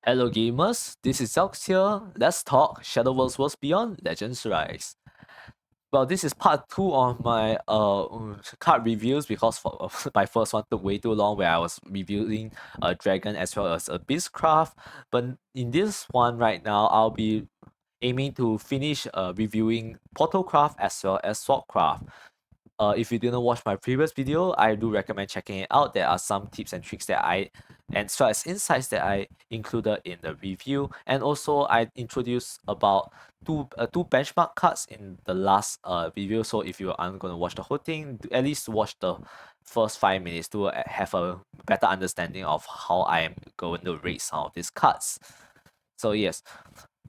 Hello gamers, this is Zelx here. Let's talk Shadowverse Worlds Beyond Legends Rise. Well, this is part 2 of my card reviews because my first one took way too long where I was reviewing a dragon as well as a beastcraft. But in this one right now, I'll be aiming to finish reviewing Portalcraft as well as Swordcraft. If you didn't watch my previous video, I do recommend checking it out. There are some tips and tricks that I and as well as insights that I included in the review. And also I introduced about two benchmark cards in the last video. So if you aren't gonna watch the whole thing, at least watch the first 5 minutes to have a better understanding of how I am going to rate some of these cards. So yes,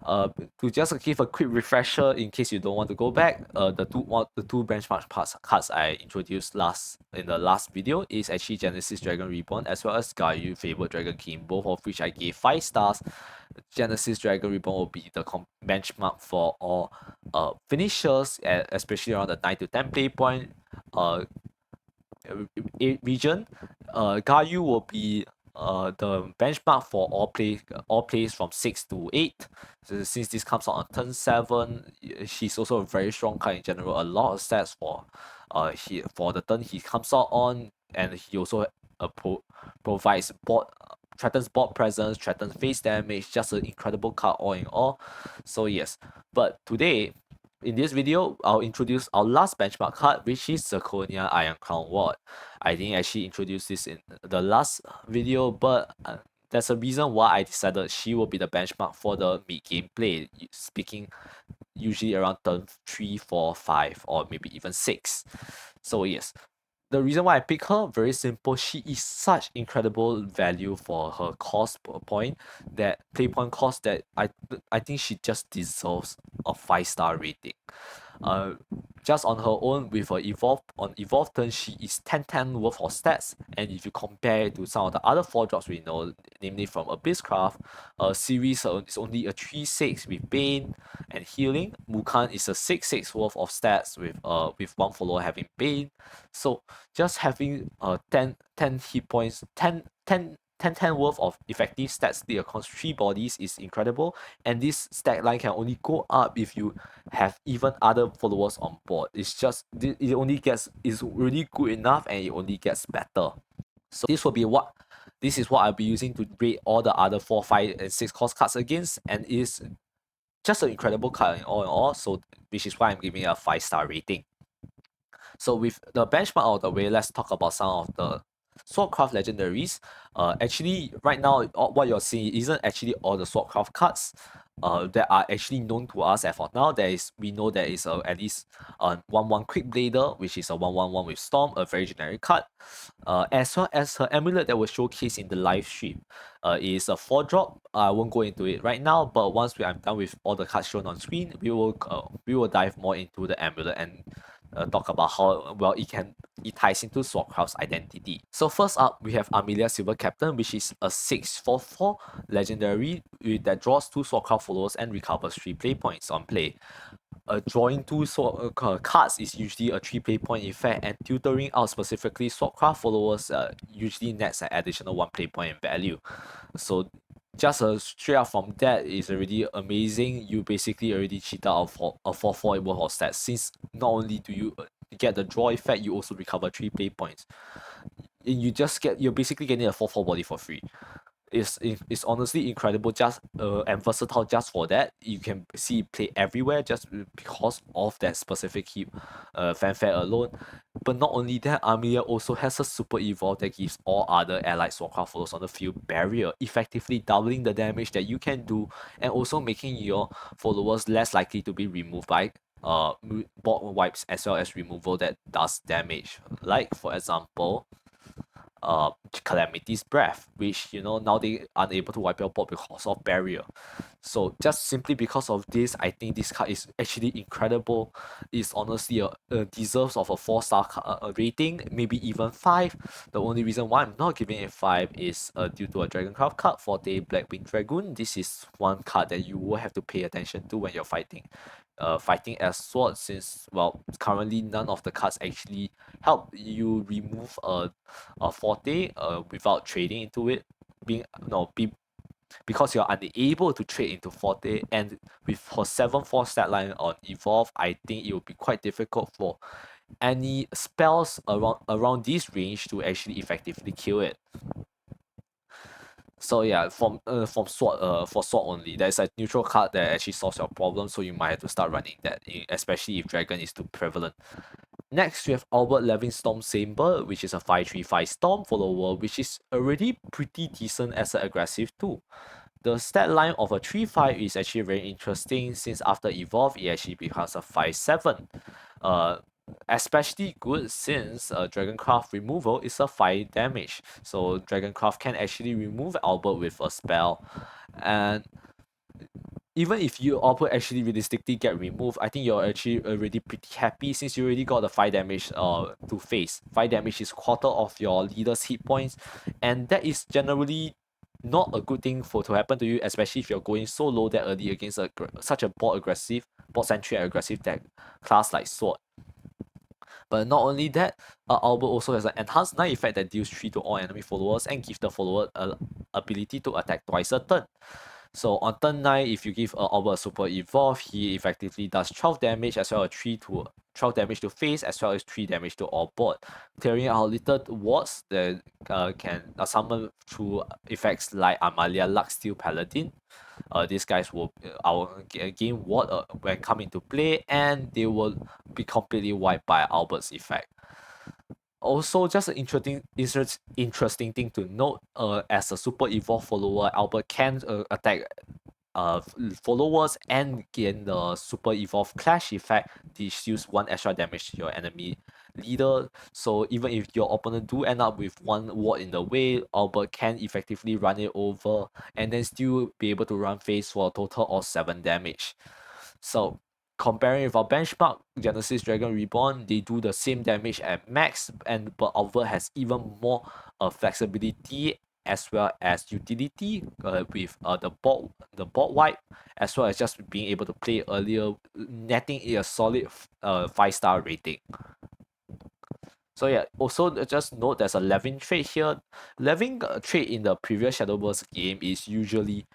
uh, to just give a quick refresher in case you don't want to go back, the two benchmark cards I introduced in the last video is actually Genesis Dragon Reborn as well as Gayu Fabled Dragon King, both of which I gave 5 stars. Genesis Dragon Reborn will be the benchmark for all finishers, especially around the 9 to 10 play point region. Gayu will be the benchmark for all plays from 6 to 8. So since this comes out on turn 7, she's also a very strong card in general. A lot of stats for the turn he comes out on, and he also provides board threatens board presence, threatens face damage, just an incredible card all in all. So yes, but today in this video, I'll introduce our last benchmark card, which is Zirconia Iron Crown Ward. I didn't actually introduce this in the last video, but there's a reason why I decided she will be the benchmark for the mid-game play, speaking usually around turn 3, 4, 5, or maybe even 6. So yes, the reason why I pick her, very simple. She is such incredible value for her cost per point, that play point cost, that I think she just deserves a 5-star rating. Uh, just on her own with her evolve turn, she is 10/10 worth of stats. And if you compare it to some of the other 4 drops we know, namely from Abysscraft, series is only a 3/6 with Bane and healing. Mukan is a 6/6 worth of stats with one follower having Bane. So just having 10 hit points, 10 worth of effective stats split across 3 bodies is incredible, and this stat line can only go up if you have even other followers on board. It's just it only gets is really good enough, and it only gets better. So this is what I'll be using to rate all the other 4, 5, and 6 cost cards against, and is just an incredible card in all. So which is why I'm giving it a 5-star rating. So with the benchmark out of the way, let's talk about some of the Swordcraft legendaries. Actually, right now, what you're seeing isn't actually all the Swordcraft cards that are actually known to us as of now. We know there is at least a 1/1 Quick Blader, which is a 1/1 with Storm, a very generic card. As well as her amulet that was showcased in the live stream. Is a 4-drop. I won't go into it right now, but once I'm done with all the cards shown on screen, we will dive more into the amulet and talk about how well it ties into Swordcraft's identity. So first up, we have Amelia Silver Captain, which is a 6/4/4 legendary that draws 2 Swordcraft followers and recovers 3 play points on play. Drawing 2 cards is usually a 3 play point effect, and tutoring out specifically Swordcraft followers usually nets an additional 1 play point in value. So just straight up from that is already amazing. You basically already cheated out for a 4/4 worth of stats, since not only do you get the draw effect, you also recover 3 play points. And you're basically getting a 4/4 body for free. It's honestly incredible, just and versatile just for that. You can see it play everywhere just because of that specific heap fanfare alone. But not only that, Amelia also has a super evolve that gives all other allied Swordcraft followers on the field barrier, effectively doubling the damage that you can do, and also making your followers less likely to be removed by board wipes, as well as removal that does damage. Like for example, Calamity's Breath, which now they unable to wipe your board because of barrier. So just simply because of this, I think this card is actually incredible. It's honestly deserves of a 4-star rating, maybe even 5. The only reason why I'm not giving it 5 is due to a Dragoncraft card, Forte Blackwing Dragoon. This is one card that you will have to pay attention to when you're fighting as sword, since currently none of the cards actually help you remove a Forte without trading into it, being no be because you're unable to trade into Forte, and with her 7-4 stat line on Evolve, I think it will be quite difficult for any spells around this range to actually effectively kill it. So yeah, from sword for sword only, there's a neutral card that actually solves your problem, so you might have to start running that, especially if dragon is too prevalent. Next, we have Albert Levin Storm Saber, which is a 5/3/5 Storm follower, which is already pretty decent as an aggressive tool. The stat line of a 3/5 is actually very interesting, since after evolve it actually becomes a 5/7. Uh, especially good since Dragoncraft removal is a 5 damage. So Dragoncraft can actually remove Albert with a spell. And even if you Albert actually realistically get removed, I think you're actually already pretty happy, since you already got the 5 damage to face. 5 damage is quarter of your leader's hit points, and that is generally not a good thing for to happen to you, especially if you're going so low that early against such a board centric aggressive deck class like Sword. But not only that, Albert also has an enhanced 9 effect that deals 3 to all enemy followers and gives the follower ability to attack twice a turn. So on turn 9, if you give Albert a super evolve, he effectively does 12 damage as well as 12 damage to face, as well as 3 damage to all board, clearing out little wards that can summon through effects like Amalia Lux Steel Paladin. These guys will gain ward when come into play, and they will be completely wiped by Albert's effect. Also, just an interesting thing to note, as a super evolve follower, Albert can attack followers and gain the super evolve clash effect. This deals 1 extra damage to your enemy leader. So even if your opponent do end up with 1 ward in the way, Albert can effectively run it over and then still be able to run phase for a total of 7 damage. So comparing with our benchmark, Genesis Dragon Reborn, they do the same damage at max, but Albert has even more flexibility as well as utility with the board wipe, as well as just being able to play earlier, netting a solid 5-star rating. So yeah, also just note there's a Levin trait here. Levin trait in the previous Shadowverse game is usually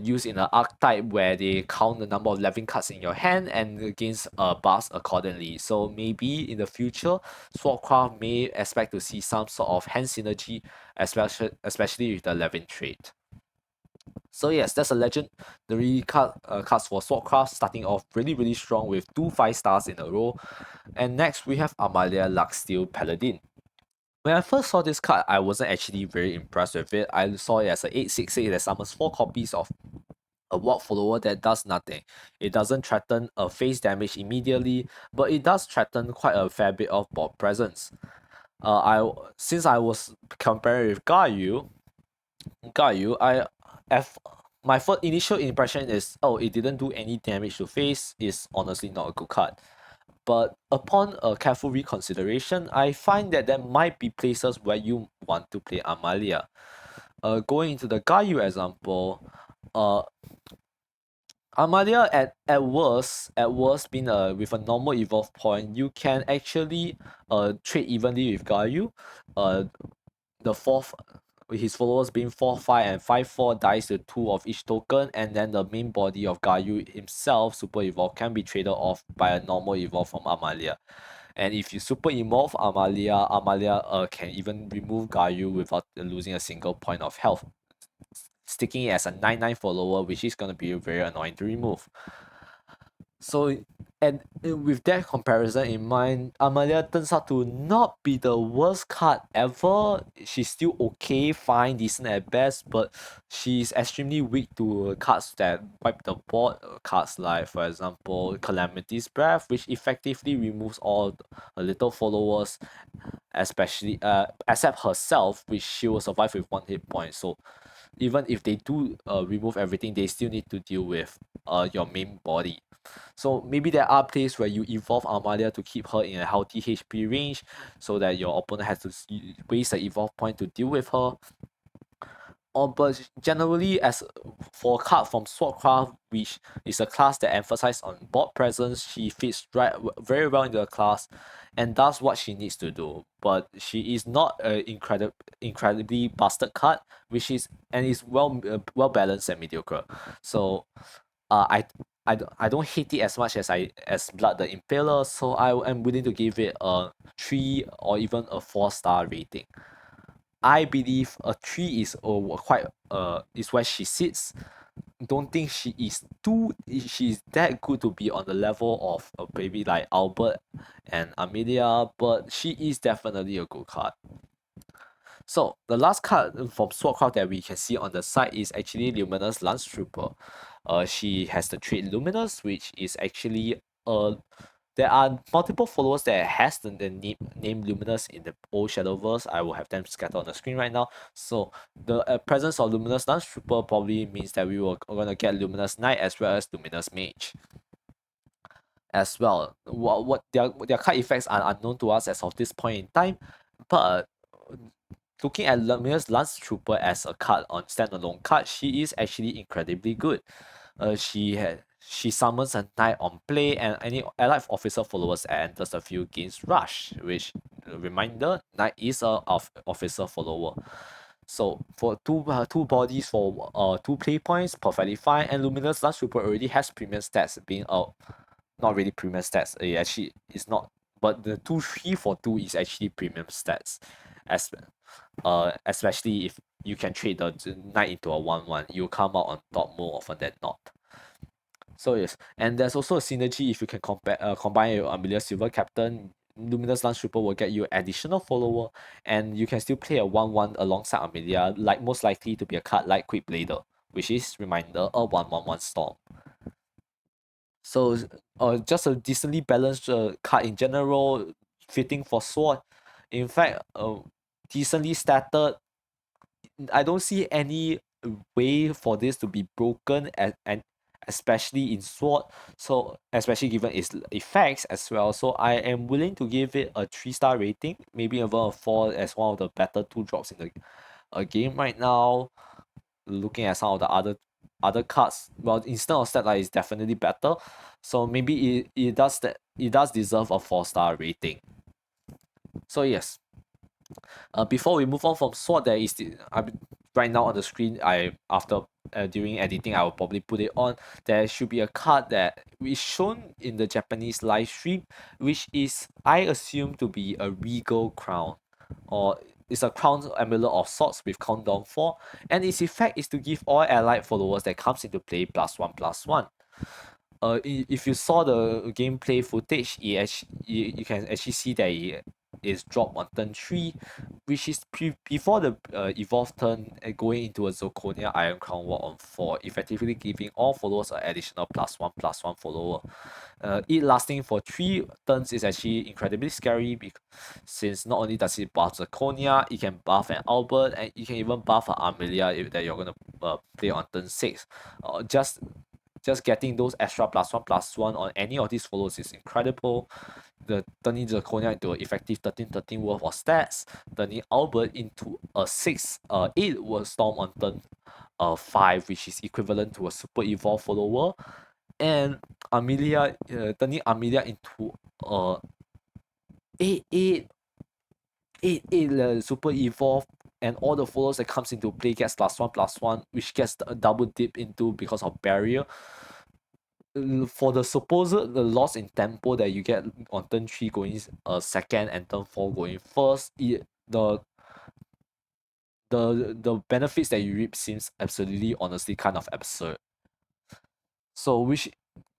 used in an archetype where they count the number of Levin cards in your hand and gains buffs accordingly. So maybe in the future, Swordcraft may expect to see some sort of hand synergy, especially with the Levin trait. So yes, that's a legendary cards for Swordcraft, starting off really strong with 2 5-stars in a row. And next we have Amalia Lux Steel Paladin. When I first saw this card, I wasn't actually very impressed with it. I saw it as a 8/6/8 that summons 4 copies of a ward follower that does nothing. It doesn't threaten a face damage immediately, but it does threaten quite a fair bit of board presence. Since I was comparing with Gayu, my first initial impression is, oh, it didn't do any damage to face, is honestly not a good card. But upon a careful reconsideration, I find that there might be places where you want to play Amalia. Going into the Gayu example, Amalia at worst being with a normal evolve point, you can actually trade evenly with Gayu. The fourth his followers being 4/5 and 5/4 dies to 2 of each token, and then the main body of Gayu himself, Super Evolve, can be traded off by a normal evolve from Amalia. And if you Super Evolve Amalia can even remove Gayu without losing a single point of health, sticking it as a 9/9 follower, which is going to be very annoying to remove. So, and with that comparison in mind, Amalia turns out to not be the worst card ever. She's still okay, fine, decent at best, but she's extremely weak to cards that wipe the board. Cards like, for example, Calamity's Breath, which effectively removes all her little followers, especially except herself, which she will survive with 1 hit point. So even if they do remove everything, they still need to deal with your main body. So maybe there are plays where you evolve Amalia to keep her in a healthy HP range, so that your opponent has to waste the evolve point to deal with her. But generally, as for a card from Swordcraft, which is a class that emphasizes on board presence, she fits very well into the class, and does what she needs to do. But she is not a incredibly busted card, which is and is well balanced and mediocre. So, I don't hate it as much as Blood the Impaler, so I am willing to give it a 3 or even a 4 star rating. I believe a 3 is quite is where she sits. Don't think she's that good to be on the level of a baby like Albert and Amelia, but she is definitely a good card. So the last card from Swordcraft that we can see on the side is actually Luminous Lance Trooper. She has the trait Luminous, which is actually there are multiple followers that has the name Luminous in the old Shadowverse. I will have them scattered on the screen right now. So the presence of Luminous Lance Trooper probably means that we were gonna get Luminous Knight as well as Luminous Mage as well. What their card effects are unknown to us as of this point in time, but looking at Luminous Lance Trooper as a card on standalone card, she is actually incredibly good. She summons a knight on play, and any allied officer followers that enters the field gains rush, which reminder, knight is a of officer follower. So for two bodies for 2 play points, perfectly fine, and Luminous Lance Trooper already has premium stats being not really premium stats. It actually is not, but the 2/3 for 2 is actually premium stats. As especially if you can trade the knight into a 1/1, you come out on top more often than not. So yes, and there's also a synergy if you can combine your Amelia Silver Captain. Luminous Lance Trooper will get you additional follower, and you can still play a 1/1 alongside Amelia, like most likely to be a card like Quick Blader, which is reminder a 1/1 storm. So just a decently balanced card in general, fitting for Sword. In fact, decently statted. I don't see any way for this to be broken, and especially in Sword. So especially given its effects as well. So I am willing to give it a 3 star rating, maybe even a 4 as one of the better 2 drops in the game right now. Looking at some of the other cards, well, instead of stat is definitely better. So maybe it does deserve a 4 star rating. So yes, before we move on from Sword, there is right now on the screen. I after during editing, I will probably put it on. There should be a card that is shown in the Japanese live stream, which is I assume to be a regal crown, or it's a crown amulet of sorts with countdown 4, and its effect is to give all allied followers that comes into play +1/+1. If you saw the gameplay footage, you can actually see that it is dropped on turn 3, which is before the evolve turn, going into a Zirconia Iron Crown War on 4, effectively giving all followers an additional +1/+1 follower. It lasting for 3 turns is actually incredibly scary, because since not only does it buff Zirconia, it can buff an Albert, and you can even buff an Amelia that you're gonna play on turn 6. Just getting those extra +1/+1 on any of these follows is incredible. The turning Zirconia into an effective 13/13 worth of stats, turning Albert into a 8 worth storm on turn 5, which is equivalent to a super evolve follower, and turning Amelia into a 8/8 super evolve, and all the followers that comes into play gets +1/+1, which gets a double dip into because of barrier. For the supposed the loss in tempo that you get on turn 3 going second, and turn 4 going first, the benefits that you reap seems absolutely honestly kind of absurd. So which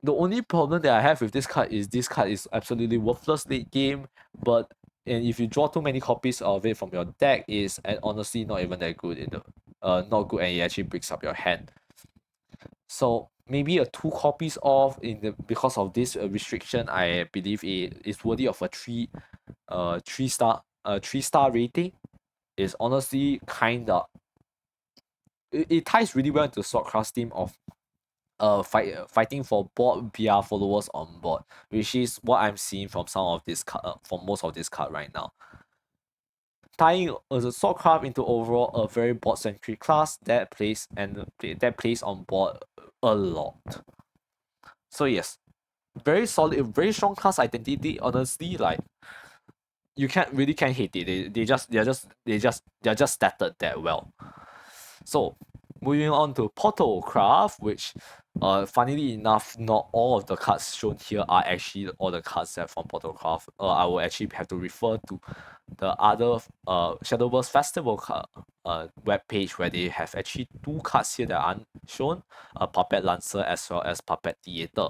the only problem that I have with this card is absolutely worthless late game, but and if you draw too many copies of it from your deck, is and honestly not even that good in the not good, and it actually breaks up your hand. So maybe a 2 copies of in the because of this restriction, I believe it is worthy of a 3 star rating. Is honestly kinda it ties really well into Swordcraft's theme of fighting for board via followers on board, which is what I'm seeing from some of this card from most of this card right now. tying the Swordcraft into overall a very board-centric class that plays on board a lot. So yes, very solid, very strong class identity. Honestly, like you can't hate it. They're just started that well. So moving on to Portalcraft, which funnily enough, not all of the cards shown here are actually all the cards set from Portalcraft. I will actually have to refer to the other Shadowverse Festival web page where they have actually two cards here that aren't shown, Puppet Lancer as well as Puppet Theater.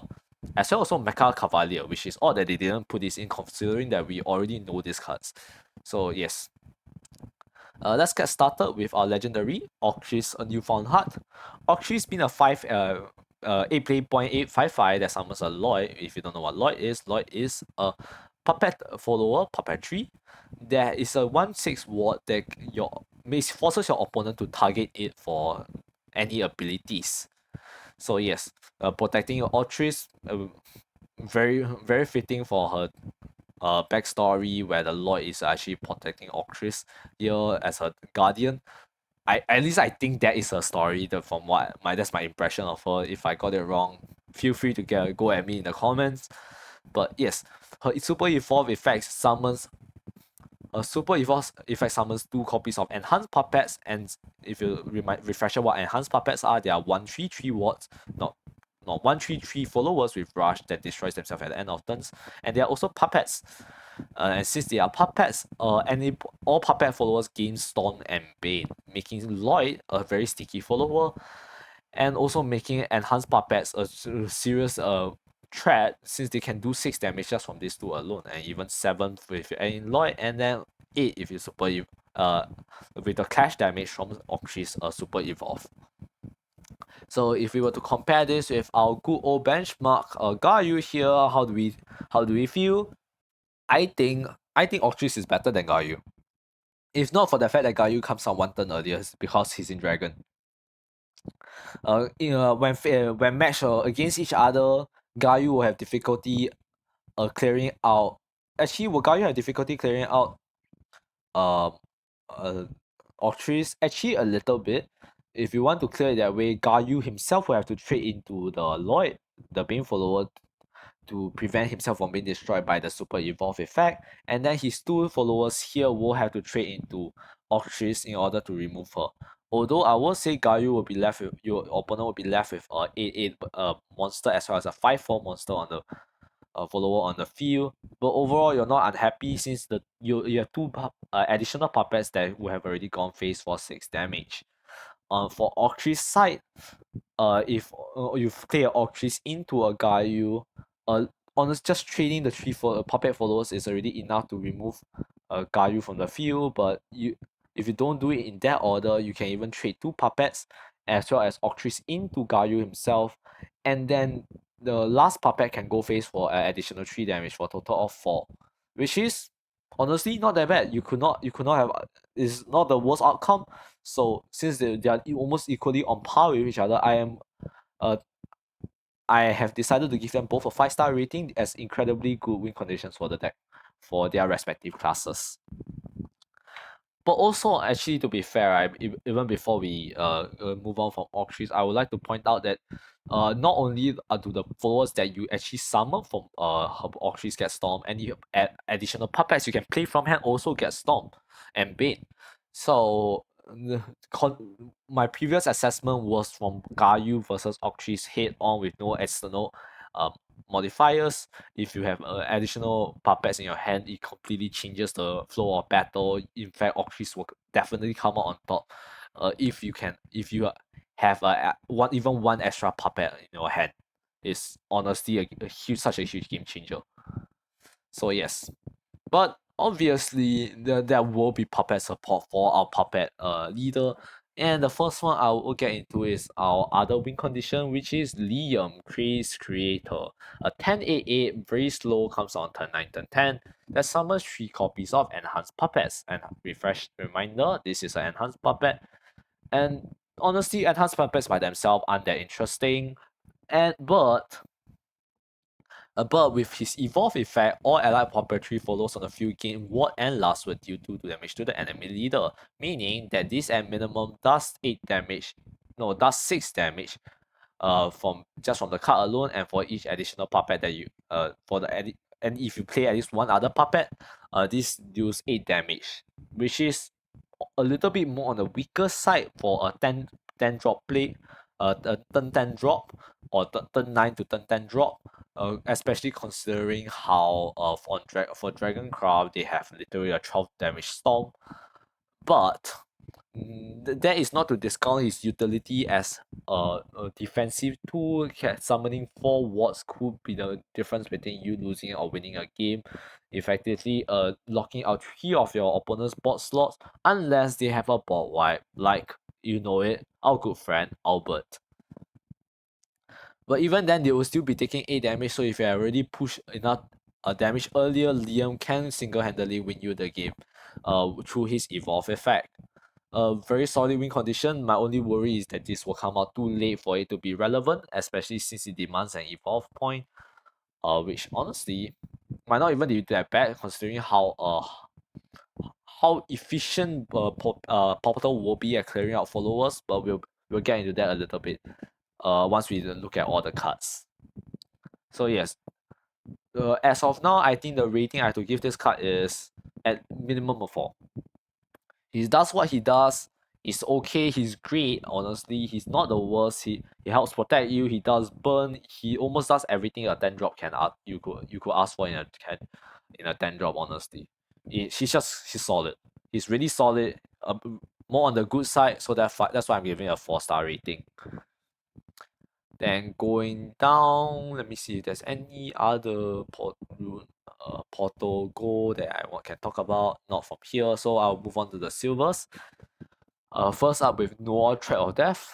As well also Mecha Cavalier, which is odd that they didn't put this in considering that we already know these cards. So yes. Let's get started with our legendary Octris, a newfound heart. Octris being a 8 play 0.855 that summons a Lloyd. If you don't know what Lloyd is a puppet follower, puppetry. There is a 1/6 ward that forces your opponent to target it for any abilities. So yes, protecting your Octris, very very fitting for her backstory where the Lloyd is actually protecting Octris here as a guardian. At least I think that is her story. From what that's my impression of her. If I got it wrong, feel free to go at me in the comments. But yes, her super evolve effects summons a super evolve effect summons 2 copies of enhanced puppets, and if you refresher what enhanced puppets are, they are 1/3/3 wards, not 1/3/3 followers with rush that destroys themselves at the end of turns, and they are also puppets. And since they are puppets, all puppet followers gain Storm and Bane, making Lloyd a very sticky follower, and also making enhanced puppets a serious threat since they can do 6 damage just from these two alone, and even 7 if you add in Lloyd, and then 8 if you with the clash damage from Octris super evolve. So if we were to compare this with our good old benchmark, Gayu here, how do we feel? I think Octris is better than Gayu. If not for the fact that Gayu comes out 1 turn earlier because he's in Dragon. When matched against each other, Gayu will have difficulty clearing out. Actually, will Gayu have difficulty clearing out uh, Octris? Actually, a little bit. If you want to clear it that way, Gayu himself will have to trade into the Lloyd, the Bane follower, to prevent himself from being destroyed by the super evolve effect, and then his 2 followers here will have to trade into Octris in order to remove her. Although I will say Gayu will be left with your opponent will be left with a 8/8 monster as well as a 5/4 monster on the follower on the field. But overall, you're not unhappy since you have 2 additional puppets that will have already gone phase for 6 damage. For Octris side, if you play a Octris into a Gayu, just trading the 3 for puppet followers is already enough to remove Gayu from the field. But if you don't do it in that order, you can even trade 2 puppets as well as Octris into Gayu himself, and then the last puppet can go face for additional 3 damage for a total of 4, which is honestly not that bad. You could not have is not the worst outcome. So since they are almost equally on par with each other, I have decided to give them both a 5-star rating as incredibly good win conditions for the deck for their respective classes. But also, actually, to be fair, right, even before we move on from Octris, I would like to point out that not only do the followers that you actually summon from Octris get Storm, and you add additional puppets you can play from hand also get Storm and Bane. So my previous assessment was from Gayu versus Octris head on with no external modifiers. If you have additional puppets in your hand, it completely changes the flow of battle. In fact, Octris will definitely come out on top. If you have one extra puppet in your hand, it's honestly such a huge game changer. So yes, but obviously there will be puppet support for our puppet leader. And the first one I will get into is our other win condition, which is Liam, Craze Creator. A 10/8/8, very slow, comes on turn 9, turn 10. That summons 3 copies of Enhanced Puppets. And refresh reminder, this is an Enhanced Puppet. And honestly, Enhanced Puppets by themselves aren't that interesting. But But with his evolve effect, all allied puppetry follows on a few gain ward and last word due to damage to the enemy leader, meaning that this at minimum does 8 damage, no, does 6 damage from just from the card alone, and for each additional puppet that you for the and if you play at least one other puppet, this deals 8 damage, which is a little bit more on the weaker side for a 10 drop play, a turn 10 drop or turn 9 to turn 10 drop, especially considering how for Dragoncraft they have literally a 12 damage storm. But that is not to discount his utility as a defensive tool. Summoning 4 wards could be the difference between you losing or winning a game. Effectively, locking out 3 of your opponent's board slots unless they have a board wipe, like you know it, our good friend Albert. But even then, they will still be taking 8 damage. So if you already push enough damage earlier, Liam can single-handedly win you the game through his evolve effect. A very solid win condition. My only worry is that this will come out too late for it to be relevant, especially since it demands an evolve point, which honestly might not even be that bad considering how efficient Portal will be at clearing out followers. But we'll get into that a little bit once we look at all the cards. So yes, as of now, I think the rating I have to give this card is at minimum of 4. He does what he does. He's okay. He's great. Honestly, he's not the worst. He helps protect you. He does burn. He almost does everything a 10 drop can ask. You could ask for in a 10 drop. Honestly, he's solid. He's really solid. More on the good side. So that's why I'm giving a 4-star rating. Then going down, let me see if there's any other Portal goal that I can talk about. Not from here, so I'll move on to the silvers. First up with Noir Threat of Death,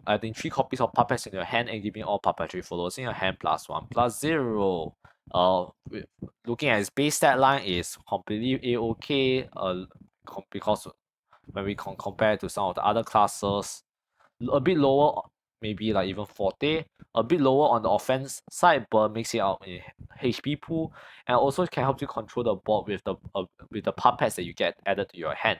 adding 3 copies of puppets in your hand and giving all puppetry followers in your hand +1/+0. Looking at its base stat line is completely a-okay. Because when we compare to some of the other classes, a bit lower, maybe like even Forte, a bit lower on the offense side, but makes it out in HP pool, and also can help you control the board with the puppets that you get added to your hand.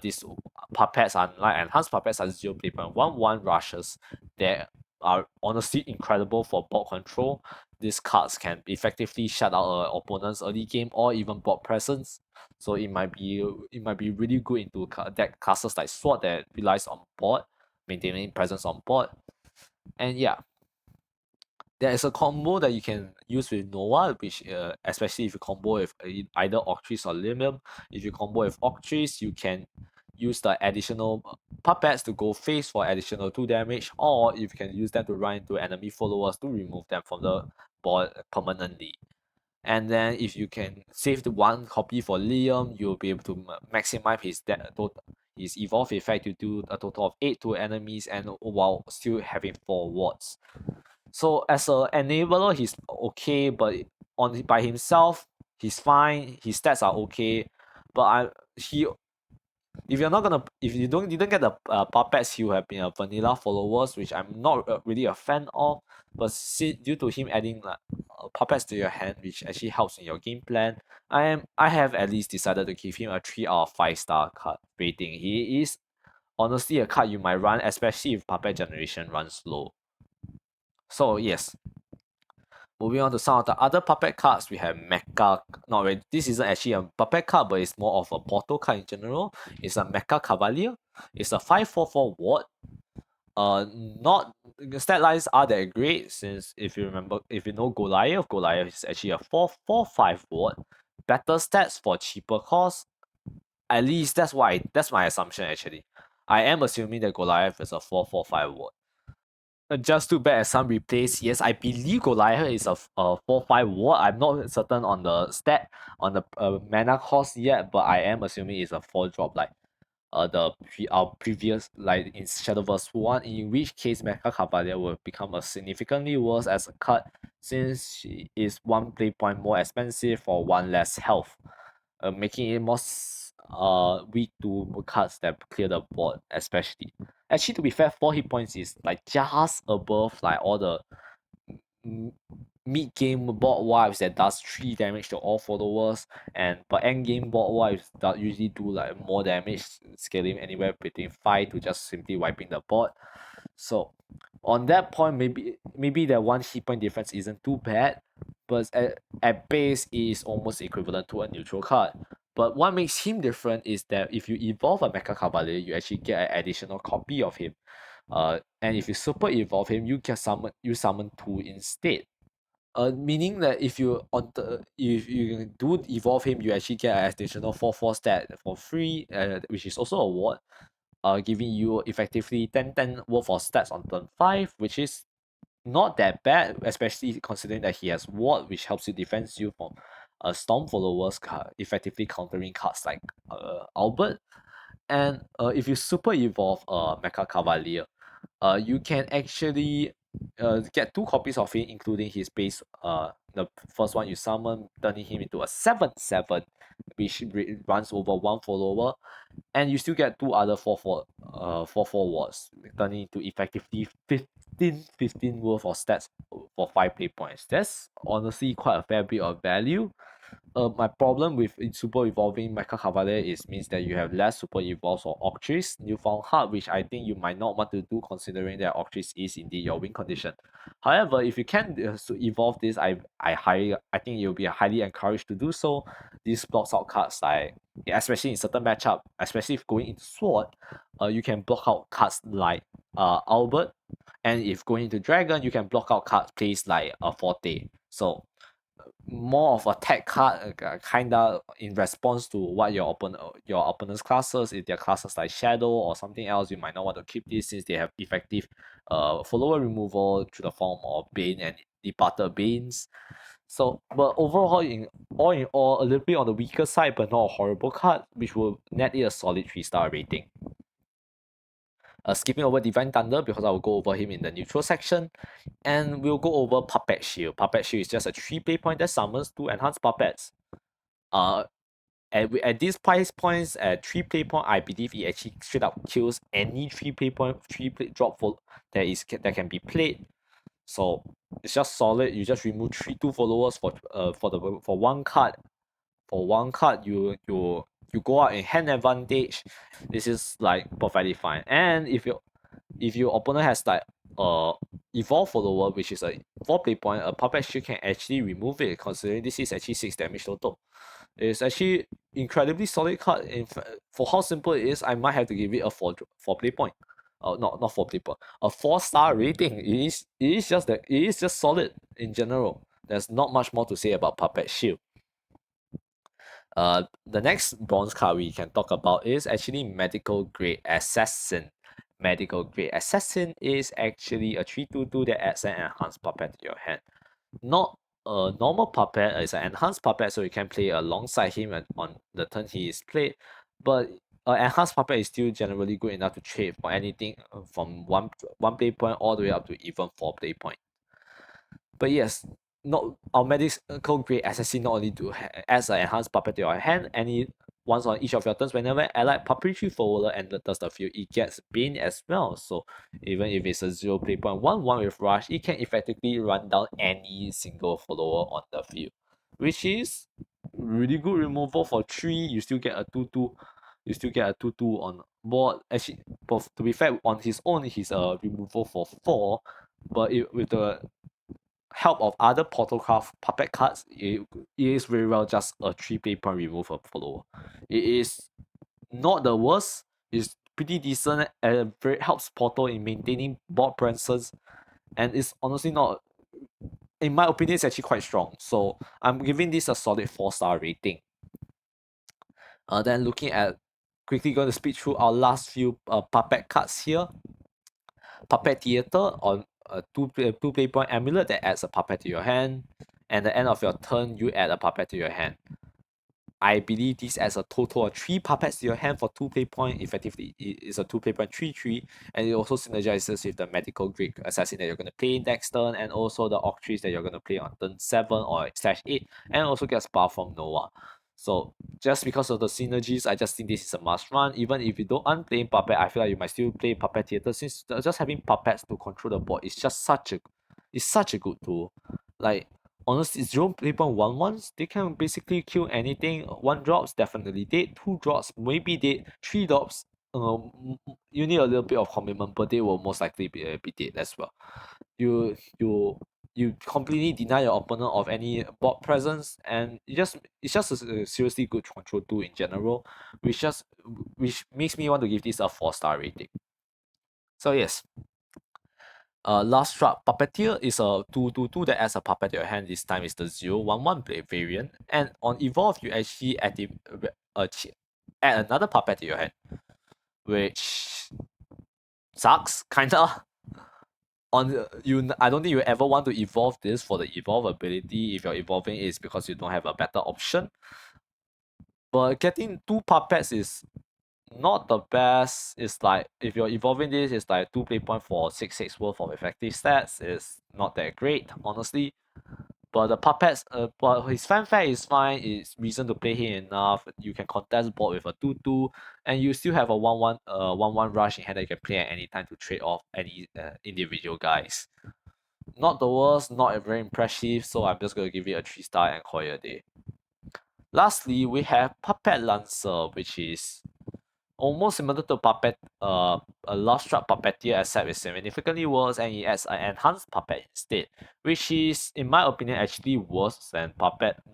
These puppets are like enhanced puppets are 0.11 rushes that are honestly incredible for board control. These cards can effectively shut out an opponent's early game or even board presence. So it might be really good into deck classes like Sword that relies on board, maintaining presence on board. And yeah, there is a combo that you can use with Nova, which especially if you combo with either Octris or Limium. If you combo with Octris, you can use the additional puppets to go face for additional 2 damage, or if you can use them to run into enemy followers to remove them from the board permanently. And then if you can save the 1 copy for Liam, you'll be able to maximize his evolve effect to do a total of 8 to enemies and while still having 4 wards. So as a enabler, he's okay, but by himself, he's fine. His stats are okay, but if you didn't get the puppets, he would have been a vanilla followers, which I'm not really a fan of. But due to him adding puppets to your hand, which actually helps in your game plan, I have at least decided to give him a 3/5-star card rating. He is honestly a card you might run, especially if puppet generation runs low. So yes, moving on to some of the other puppet cards, we have Mecha. Not really, this isn't actually a puppet card, but it's more of a portal card in general. It's a Mecha Cavalier. It's a 5/4/4 ward. Not stat lines are that great since if you know Goliath is actually a 4/4/5 ward. Better stats for cheaper cost. At least that's my assumption actually. I am assuming that Goliath is a 4/4/5 ward. Just too bad as some replays. Yes, I believe Goliath is a 4/5 ward. I'm not certain on the stat on the mana cost yet, but I am assuming it's a 4 drop like our previous like in Shadowverse 1, in which case Mecha Cavalier will become a significantly worse as a card since she is 1 play point more expensive for 1 less health, making it more weak to cards that clear the board especially. Actually, to be fair, 4 hit points is like just above like all the mid game board wipes that does 3 damage to all followers, and per end game board wipes that usually do like more damage, scaling anywhere between 5 to just simply wiping the board. So on that point, maybe that one hit point difference isn't too bad, but at base it is almost equivalent to a neutral card. But what makes him different is that if you evolve a Mecha Cavalier, you actually get an additional copy of him. And if you super evolve him, you summon 2 instead. Meaning that if you do evolve him, you actually get an additional 4/4 stat for free, which is also a ward, giving you effectively 10/10 worth of stats on turn 5, which is not that bad, especially considering that he has ward, which helps you defend you from storm followers, effectively countering cards like Albert. And if you super evolve Mecha Cavalier, you can actually get 2 copies of him, including his base. The first one you summon, turning him into a 7/7, which runs over 1 follower, and you still get 2 other 4/4 wards, turning into effectively 15 worth of stats for 5 play points. That's honestly quite a fair bit of value. My problem with super evolving Mecha Cavalier is means that you have less super evolves or Octris newfound heart, which I think you might not want to do considering that Octris is indeed your win condition. However, if you can evolve this, I think you'll be highly encouraged to do so. This blocks out cards like, especially in certain matchup, especially if going into Sword, you can block out cards like Albert, and if going into Dragon, you can block out cards placed like Forte. So more of a tech card, kinda in response to what your opponent's classes. If their classes like Shadow or something else, you might not want to keep this since they have effective follower removal through the form of Bane and departed Banes. So, but overall, in all, a little bit on the weaker side, but not a horrible card, which will net it a solid 3-star rating. Skipping over Divine Thunder because I will go over him in the neutral section, and we'll go over Puppet Shield. Puppet Shield is just a 3 play point that summons 2 enhanced puppets. At these price points, at 3 play point, I believe it actually straight up kills any 3 play point, 3 play drop for that can be played. So it's just solid. You just remove 2 followers for 1 card. For 1 card, you go out in hand advantage. This is like perfectly fine. And if your opponent has like evolve follower, which is a 4 play point, a puppet shield can actually remove it, considering this is actually 6 damage total. It's actually incredibly solid card. For how simple it is, I might have to give it a 4 play point. Not 4 play point, a 4-star rating. It is just solid in general. There's not much more to say about Puppet Shield. The next bronze card we can talk about is actually Medical Grade Assassin. Medical Grade Assassin is actually a 3/2/2 that adds an enhanced puppet to your hand. Not a normal puppet, it's an enhanced puppet, so you can play alongside him on the turn he is played. But an enhanced puppet is still generally good enough to trade for anything from one play point all the way up to even 4 play point. But yes, not our medical grade assassin not only do as an enhanced puppet to your hand, once on each of your turns, whenever allied puppetry follower enters the field, it gets Bane as well. So even if it's a 0 play point 1/1 with rush, it can effectively run down any single follower on the field, which is really good removal for 3. You still get a 2/2. You still get a 2/2 on board. Actually, but to be fair, on his own, he's a removal for 4. But with the help of other Portalcraft puppet cards, it is very well just a 3 play point removal follower. It is not the worst, it's pretty decent and very helps Portal in maintaining board presence, and it's honestly not, in my opinion, it's actually quite strong. So I'm giving this a solid 4-star rating. Then looking at, quickly going to speed through our last few puppet cards here. Puppet Theater on a 2 play point amulet that adds a puppet to your hand. And at the end of your turn, you add a puppet to your hand. I believe this adds a total of 3 puppets to your hand for 2 play point. Effectively, it is a 2 play point 3/3, and it also synergizes with the Medical Grade Assassin that you're going to play next turn, and also the Octris that you're going to play on turn 7 or /8, and also gets buff from Noah. So just because of the synergies, I just think this is a must run. Even if you don't unplay Puppet, I feel like you might still play Puppet Theater, since just having puppets to control the board is just such a good tool. Like honestly, 0.11s, they can basically kill anything. 1 drops definitely dead, 2 drops maybe dead, 3 drops. You need a little bit of commitment, but they will most likely be dead as well. You you you completely deny your opponent of any board presence, and it's just a seriously good control tool in general, which makes me want to give this a 4-star rating. So yes, last struck puppeteer is a 2/2/2 that adds a puppet to your hand. This time is the 0/11 blade variant, and on evolve you actually add another puppet to your hand, which sucks kinda. I don't think you ever want to evolve this for the evolve ability. If you're evolving it's because you don't have a better option. But getting 2 puppets is not the best. It's like if you're evolving this, it's like 2 play point for 6/6 worth of effective stats. It's not that great, honestly. But the puppets, but his fanfare is fine. It's reason to play him enough. You can contest board with a 2/2, and you still have a 1/1 rush in hand that you can play at any time to trade off any individual guys. Not the worst, not very impressive, so I'm just gonna give it a 3-star and call it a day. Lastly, we have Puppet Lancer, which is almost similar to Puppet, a Last Struck Puppeteer, except it's significantly worse, and it adds an enhanced Puppet instead, which is, in my opinion, actually worse than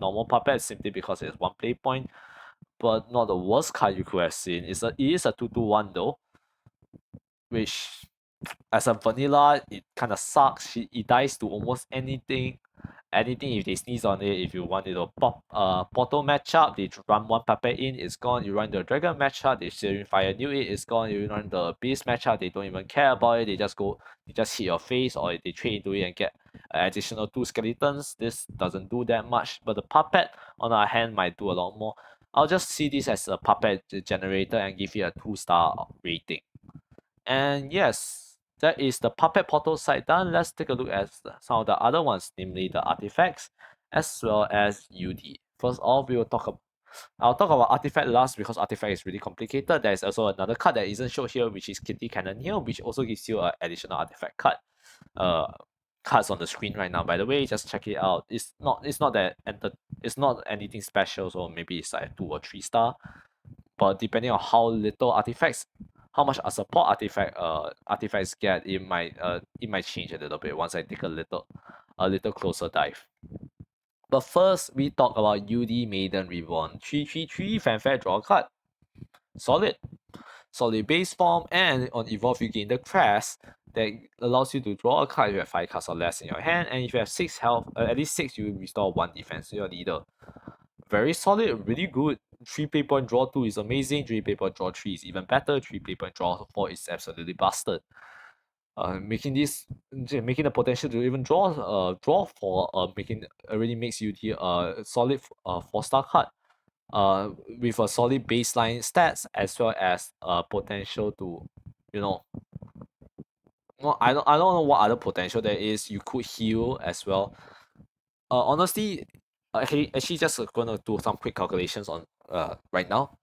normal Puppet, simply because it's 1 play point, but not the worst card you could have seen. It is a 2/2/1 though, which as a vanilla, it kind of sucks. It dies to almost anything. Anything if they sneeze on it, if you want it to portal matchup, they run 1 puppet in, it's gone. You run the dragon matchup, they Searing Fire New It, it's gone. You run the beast matchup, they don't even care about it, they just hit your face, or they trade into it and get additional 2 skeletons. This doesn't do that much, but the puppet on our hand might do a lot more. I'll just see this as a puppet generator and give it a 2-star rating. And yes, that is the puppet portal side done. Let's take a look at some of the other ones, namely the artifacts as well as UD. First off, I'll talk about artifact last because artifact is really complicated. There is also another card that isn't shown here, which is Kitty Cannon here, which also gives you an additional artifact card. Cards on the screen right now, by the way, just check it out. It's not anything special, so maybe it's like 2 or 3-star. But depending on how little artifacts, how much a support artifacts get, it might change a little bit once I take a little closer dive. But first, we talk about UD Maiden Reborn. 3/3/3 fanfare draw card. Solid. Solid base form, and on evolve you gain the crest that allows you to draw a card if you have 5 cards or less in your hand, and if you have 6 health, at least 6, you restore 1 defense to your leader. Very solid, really good. 3 play point draw 2 is amazing, 3 play point draw 3 is even better, 3 play point draw 4 is absolutely busted. Making the potential to even draw 4 making already makes you a solid 4-star card. With a solid baseline stats as well as potential to, you know, I don't know what other potential there is. You could heal as well. Honestly, actually just gonna do some quick calculations on right now.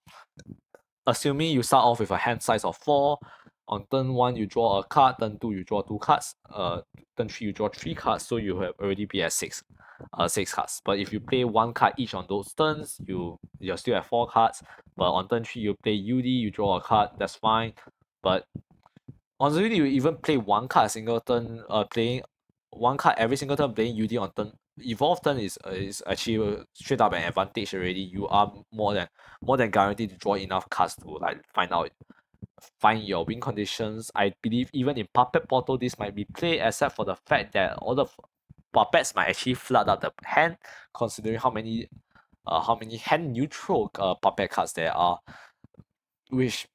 Assuming you start off with a hand size of 4, on turn 1 you draw a card, turn 2 you draw 2 cards, turn 3 you draw 3 cards, so you have already be at 6 cards. But if you play 1 card each on those turns, you're still at 4 cards. But on turn 3 you play UD, you draw a card, that's fine. But honestly, you even play 1 card a single turn, playing 1 card every single turn, playing UD on turn evolve turn is actually straight up an advantage already. You are more than guaranteed to draw enough cards to like find your win conditions. I believe even in Puppet Portal this might be played, except for the fact that all the puppets might actually flood out the hand, considering how many hand neutral puppet cards there are, which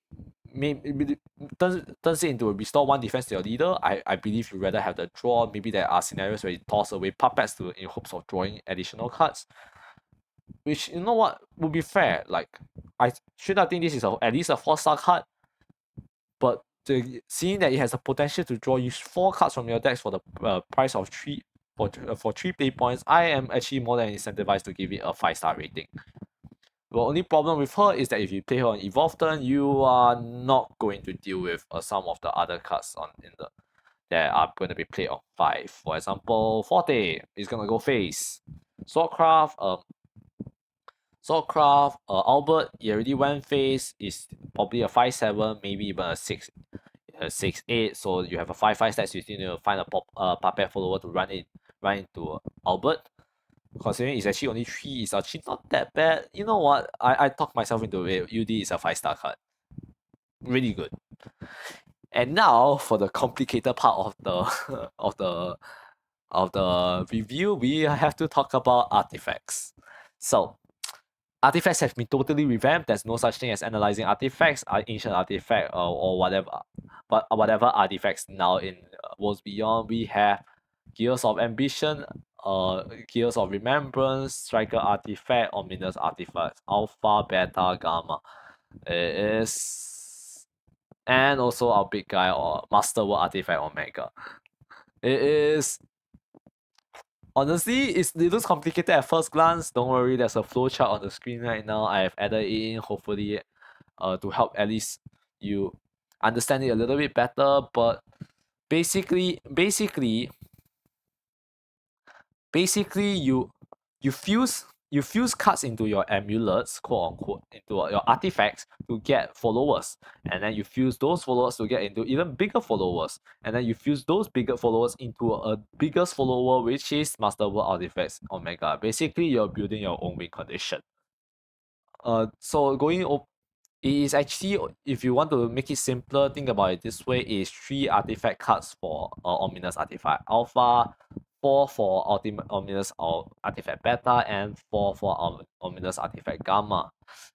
turns it into a restore 1 defense to your leader. I believe you'd rather have the draw. Maybe there are scenarios where you toss away puppets in hopes of drawing additional cards, which, you know what, would be fair. Like, I think this is at least a 4-star card, but seeing that it has the potential to draw you 4 cards from your decks for the price of 3 for 3 play points, I am actually more than incentivized to give it a 5-star rating. The only problem with her is that if you play her on evolve turn, you are not going to deal with some of the other cards that are going to be played on 5. For example, Forte is going to go face. Swordcraft, Albert, he already went face, is probably a 5/7, maybe even a 6/8. So you have a 5/5 stats, you need to find a puppet follower to run into Albert. Considering it's actually only 3, it's actually not that bad. You know what? I talked myself into it. UD is a 5-star card. Really good. And now for the complicated part of the of the review, we have to talk about artifacts. So artifacts have been totally revamped. There's no such thing as analyzing artifacts, ancient artifact, or whatever. But whatever artifacts now in Worlds Beyond, we have Gears of Ambition, Gears of Remembrance, Striker Artifact, Ominous Artifacts, Alpha, Beta, Gamma. It is, and also our big guy or Masterwork Artifact Omega. It is, honestly, it looks complicated at first glance. Don't worry, there's a flowchart on the screen right now. I have added it in, hopefully to help at least you understand it a little bit better. But basically you fuse cards into your amulets, quote unquote, into your artifacts to get followers, and then you fuse those followers to get into even bigger followers, and then you fuse those bigger followers into a biggest follower, which is Masterwork Artifacts Omega. Basically, you're building your own win condition. So it is actually, if you want to make it simpler, think about it this way: is 3 artifact cards for Ominous Artifact Alpha, 4 for Ominous Artifact Beta, and 4 for Ominous Artifact Gamma.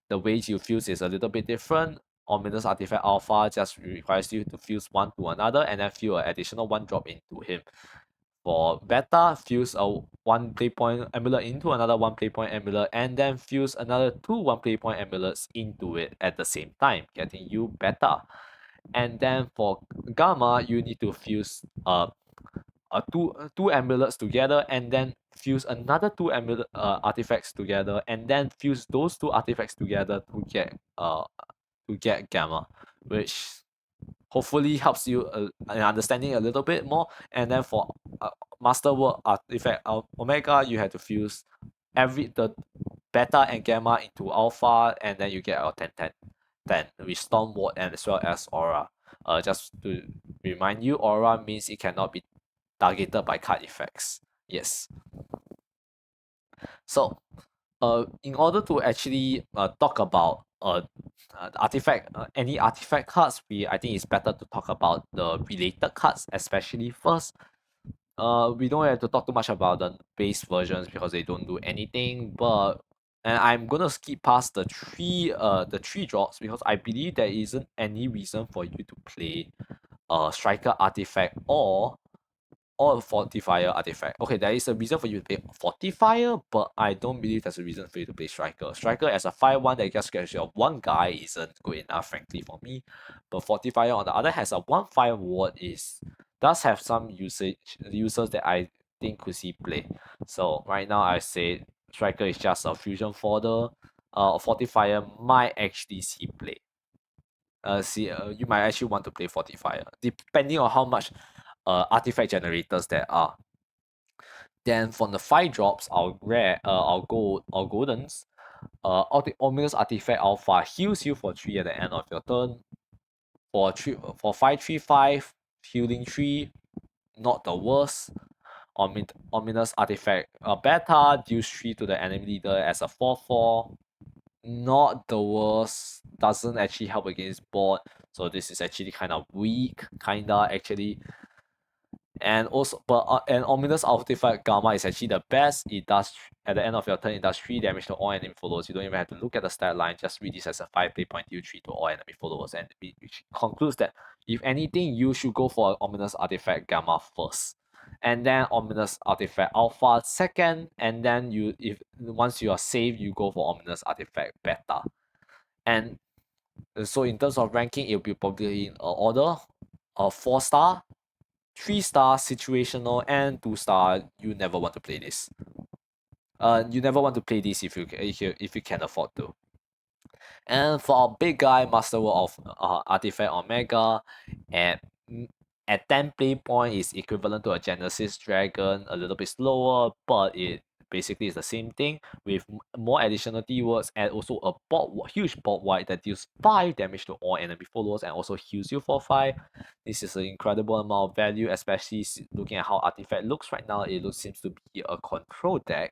The way you fuse is a little bit different. Ominous Artifact Alpha just requires you to fuse one to another and then fuse an additional 1 drop into him. For Beta, fuse a 1 play point amulet into another 1 play point amulet, and then fuse another 2 1 play point amulets into it at the same time, getting you Beta. And then for Gamma, you need to fuse two amulets together, and then fuse another 2 artifacts together, and then fuse those 2 artifacts together to get Gamma, which hopefully helps you in understanding a little bit more. And then for Masterwork Artifact Omega, you have to fuse the Beta and Gamma into Alpha, and then you get a 10 with Stormward and as well as Aura. Just to remind you, Aura means it cannot be targeted by card effects. Yes. So in order to actually talk about any artifact cards, I think it's better to talk about the related cards, especially first. We don't have to talk too much about the base versions because they don't do anything. And I'm gonna skip past the three drops because I believe there isn't any reason for you to play striker artifact or Fortifier artifact. Okay, there is a reason for you to play Fortifier, but I don't believe there's a reason for you to play Striker. Striker as a 5/1 that just gets your one guy isn't good enough, frankly, for me. But Fortifier on the other has a 1/5 ward does have some users that I think could see play. So right now I say Striker is just a fusion fodder. Fortifier might actually see play. You might actually want to play Fortifier, depending on how much artifact generators there are. Then from the 5 drops, our goldens, Ominous Artifact Alpha heals you for 3 at the end of your turn. For 5/3/5, healing 3, not the worst. Ominous Artifact Beta deals 3 to the enemy leader as a 4/4. Not the worst. Doesn't actually help against board. So this is actually kind of weak, actually. And also, an Ominous Artifact Gamma is actually the best. It does, at the end of your turn, it does 3 damage to all enemy followers. You don't even have to look at the stat line, just read this as a 5 play point, deal 3 to all enemy followers. And which concludes that if anything, you should go for an Ominous Artifact Gamma first. And then Ominous Artifact Alpha second. And then once you are safe, you go for Ominous Artifact Beta. And so in terms of ranking, it will be probably in order of 4-star, 3-star situational, and 2-star. You never want to play this. You never want to play this if you can afford to. And for our big guy, Masterwork of Artifact Omega, and at 10 play point is equivalent to a Genesis Dragon, a little bit slower, but it basically is the same thing with more additional D-words and also a huge board wide that deals 5 damage to all enemy followers and also heals you for 5. This is an incredible amount of value, especially looking at how Artifact looks right now. It seems to be a control deck.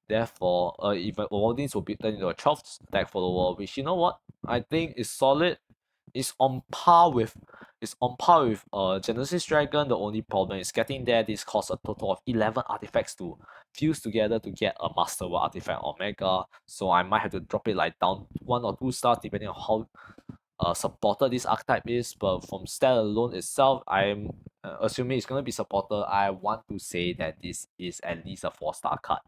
Therefore, even all these will be turned into a 12 deck follower, which you know what? I think is solid. It's on par with Genesis Dragon. The only problem is getting there. This costs a total of 11 artifacts to fuse together to get a Master World artifact Omega. So I might have to drop it like down 1 or 2 stars depending on how supported this archetype is. But from stat alone itself, I'm assuming it's gonna be supported. I want to say that this is at least a 4-star card.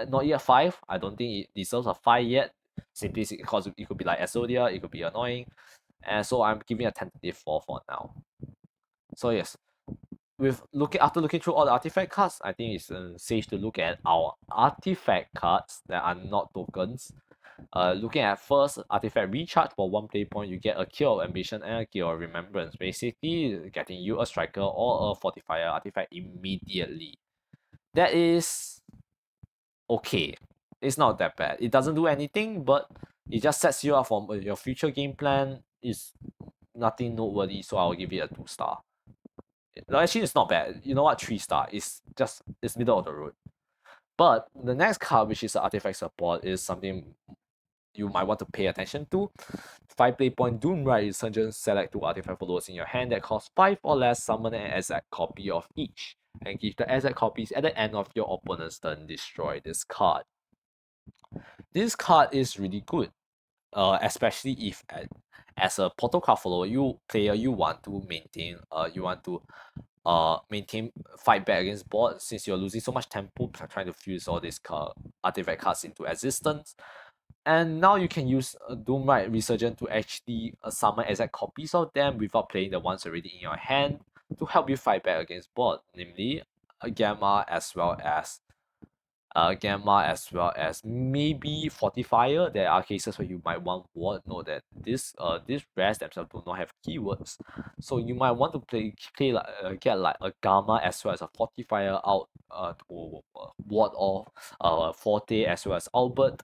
Not yet 5. I don't think it deserves a 5 yet. Simply because it could be like Exodia, it could be annoying. And so I'm giving a tentative 4 for now. So yes, after looking through all the artifact cards, I think it's safe to look at our artifact cards that are not tokens. Looking at first artifact recharge for 1 play point, you get a Cure of Ambition and a Cure of Remembrance, basically getting you a striker or a fortifier artifact immediately. That is okay. It's not that bad. It doesn't do anything, but it just sets you up for your future game plan. Is nothing noteworthy, so I'll give it a 2-star. No, actually, it's not bad. You know what? 3-star. It's middle of the road. But the next card, which is the artifact support, is something you might want to pay attention to. 5 play point Doomrite Resurgence. Select 2 artifact followers in your hand that cost 5 or less. Summon an exact copy of each, and give the exact copies at the end of your opponent's turn. Destroy this card. This card is really good, especially if as a Portalcraft follower, you want to maintain fight back against board since you're losing so much tempo trying to fuse all these artifact cards into existence. And now you can use Doomrite Resurgent to actually summon exact copies of them without playing the ones already in your hand to help you fight back against board, namely Gamma as well as maybe Fortifier. There are cases where you might want ward. Know that these rares themselves do not have keywords, so you might want to get like a Gamma as well as a Fortifier out to ward off Forte as well as Albert,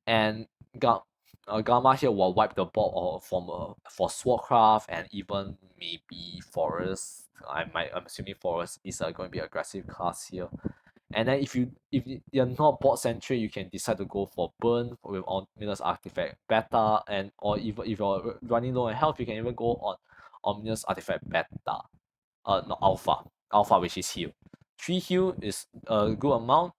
and Gamma here will wipe the board for Swordcraft and even maybe Forest. I'm assuming Forest is going to be aggressive class here. And then if you're not board centric, you can decide to go for burn with Ominous Artifact Beta, and or even if you're running low on health, you can even go on Ominous Artifact Beta. No, Alpha, which is heal. 3 heal is a good amount.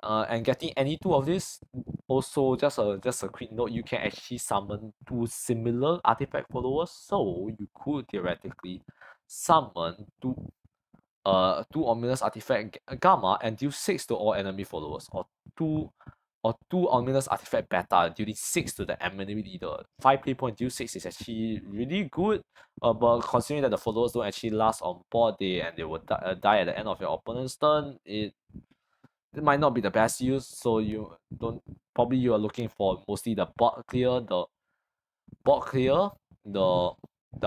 And getting any 2 of this, also just a quick note, you can actually summon 2 similar artifact followers, so you could theoretically summon 2 ominous artifact Gamma and deal 6 to all enemy followers, or 2 ominous artifact Beta dealing 6 to the enemy leader. 5 play point deal 6 is actually really good, but considering that the followers don't actually last on board and they will die at the end of your opponent's turn, it might not be the best use. So you are looking for mostly the board clear, the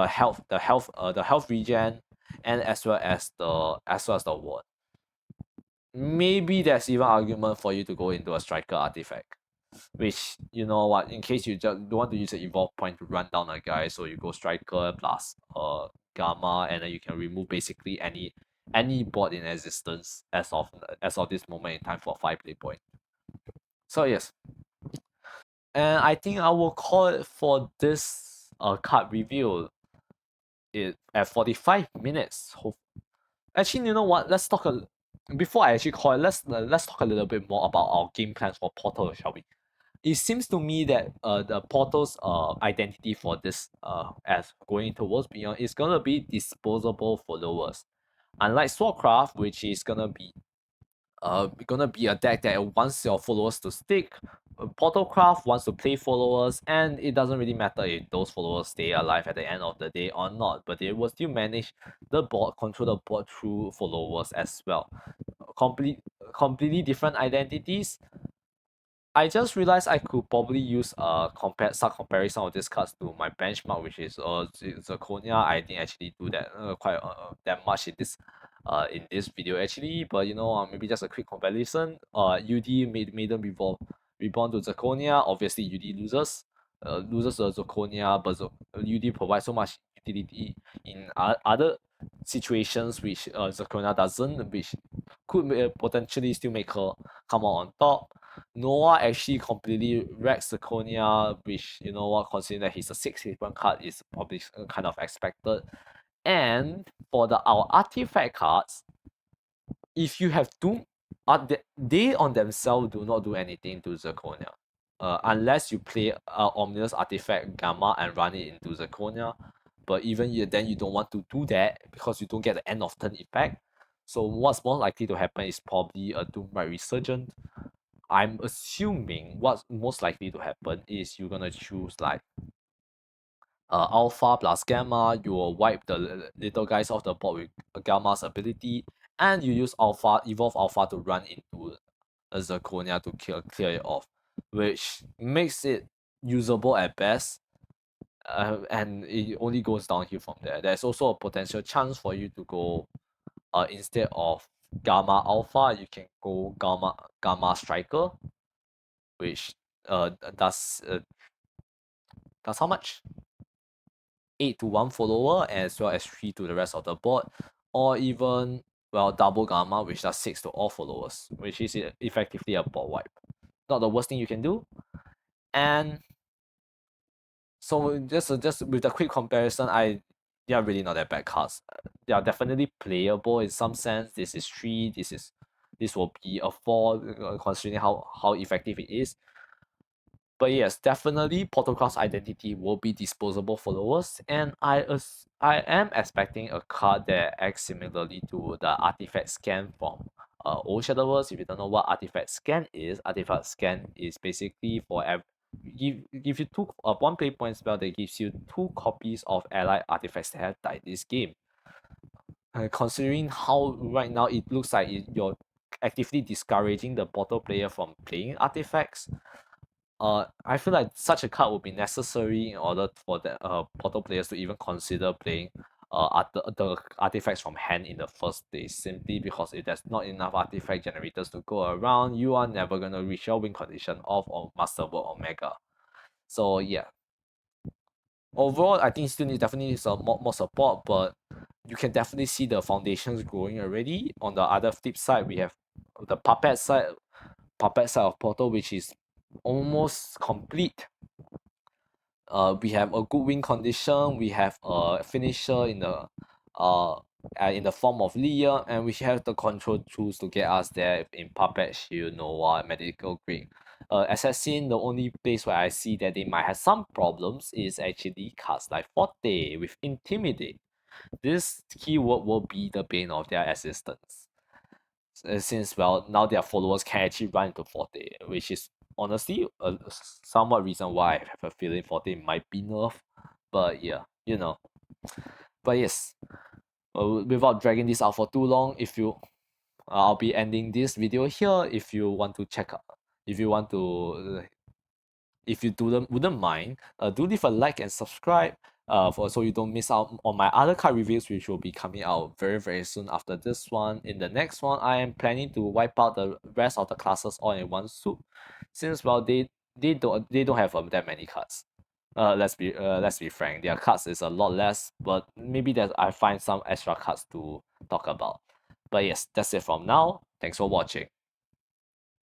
health regen, and as well as the ward. Maybe there's even argument for you to go into a striker artifact, which, you know what, in case you just don't want to use an evolve point to run down a guy, so you go striker plus Gamma, and then you can remove basically any board in existence as of this moment in time for 5 play point. So yes, and I think I will call it for this card review at 45 minutes. Actually, you know what? Before I actually call it, let's talk a little bit more about our game plans for Portal, shall we? It seems to me that the Portal's identity for this as going towards Beyond is gonna be disposable followers. Unlike Swordcraft, which is gonna be a deck that wants your followers to stick. Portalcraft wants to play followers, and it doesn't really matter if those followers stay alive at the end of the day or not, but they will still manage the board, control the board through followers as well. Completely different identities, I just realized I could probably use start comparing some of these cards to my benchmark, which is Zirconia. I didn't actually do that quite that much in this video actually, but maybe just a quick comparison. UD Maiden Reborn to Zirconia. Obviously UD loses the Zirconia, but UD provides so much utility in other situations which Zirconia doesn't, which could potentially still make her come out on top. Noah actually completely wrecks Zirconia, which considering that he's a 6-hit card, is probably kind of expected. And for our artifact cards, if you have Doom, they on themselves do not do anything to Zirconia. Unless you play Ominous Artifact Gamma and run it into Zirconia. But even then you don't want to do that because you don't get the end of turn effect. So what's more likely to happen is probably a Doomrite Resurgent. I'm assuming what's most likely to happen is you're gonna choose like Alpha plus Gamma. You will wipe the little guys off the board with Gamma's ability, and you use Evolve Alpha to run into a Zirconia to clear it off, which makes it usable at best. And it only goes downhill from there. There's also a potential chance for you to go instead of Gamma Alpha, you can go Gamma Striker, which does how much? 8 to 1 follower as well as 3 to the rest of the board, or even double Gamma, which does 6 to all followers, which is effectively a board wipe. Not the worst thing you can do. And so just with the quick comparison, they are really not that bad cards. They are definitely playable in some sense. This is 3, this will be a 4, considering how effective it is. But yes, definitely Portalcraft's identity will be disposable followers, and I am expecting a card that acts similarly to the Artifact Scan from Old Shadowverse. If you don't know what Artifact Scan is basically for give you one play point spell that gives you 2 copies of allied artifacts that have died this game. Considering how right now it looks like you're actively discouraging the Portal player from playing artifacts, I feel like such a card would be necessary in order for the Portal players to even consider playing the artifacts from hand in the first place. Simply because if there's not enough artifact generators to go around, you are never gonna reach your win condition of Masterwork Omega. So yeah. Overall, I think still definitely needs more support, but you can definitely see the foundations growing already. On the other flip side, we have the puppet side of Portal, which is almost complete. We have a good win condition. We have a finisher in the form of Leah, and we have the control tools to get us there in Puppet, Shield, Nova, Medical Grade. Assassin, the only place where I see that they might have some problems is actually cards like Forte with Intimidate. This keyword will be the bane of their existence. Since now their followers can actually run into Forte, which is honestly a somewhat reason why I have a feeling Forte might be nerfed. But yeah, But yes, without dragging this out for too long, I'll be ending this video here. If you want to check out, if you want to, if you wouldn't mind, do leave a like and subscribe. So you don't miss out on my other card reviews, which will be coming out very soon after this one. In the next one, I am planning to wipe out the rest of the classes all in one swoop, since they don't have that many cards. Let's be frank, their cards is a lot less, but maybe that I find some extra cards to talk about. But yes, that's it from now. Thanks for watching.